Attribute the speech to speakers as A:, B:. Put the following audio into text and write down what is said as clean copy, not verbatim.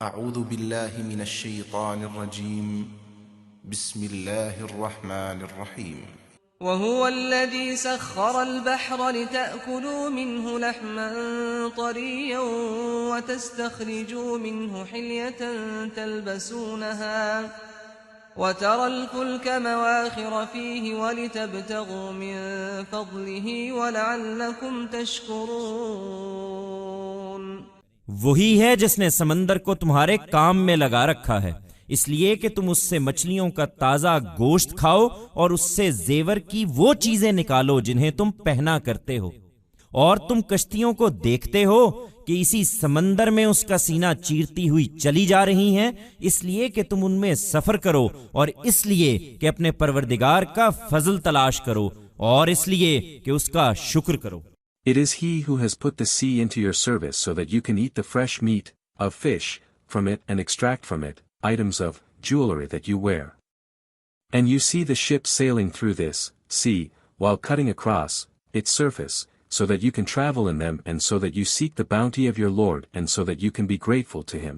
A: اعوذ باللہ من الشیطان الرجیم بسم اللہ الرحمن الرحیم
B: وهو الذي سخر البحر لتأكلوا منه لحما طريا وتستخرجوا منه حلية تلبسونها وترى الفلك مواخر فيه ولتبتغوا من فضله ولعلكم تشكرون.
C: وہی ہے جس نے سمندر کو تمہارے کام میں لگا رکھا ہے اس لیے کہ تم اس سے مچھلیوں کا تازہ گوشت کھاؤ اور اس سے زیور کی وہ چیزیں نکالو جنہیں تم پہنا کرتے ہو، اور تم کشتیوں کو دیکھتے ہو کہ اسی سمندر میں اس کا سینہ چیرتی ہوئی چلی جا رہی ہیں، اس لیے کہ تم ان میں سفر کرو، اور اس لیے کہ اپنے پروردگار کا فضل تلاش کرو، اور اس لیے کہ اس کا شکر کرو.
D: It is he who has put the sea into your service so that you can eat the fresh meat of fish from it and extract from it items of jewelry that you wear. And you see the ships sailing through this sea, while cutting across its surface, so that you can travel in them and so that you seek the bounty of your Lord and so that you can be grateful to him.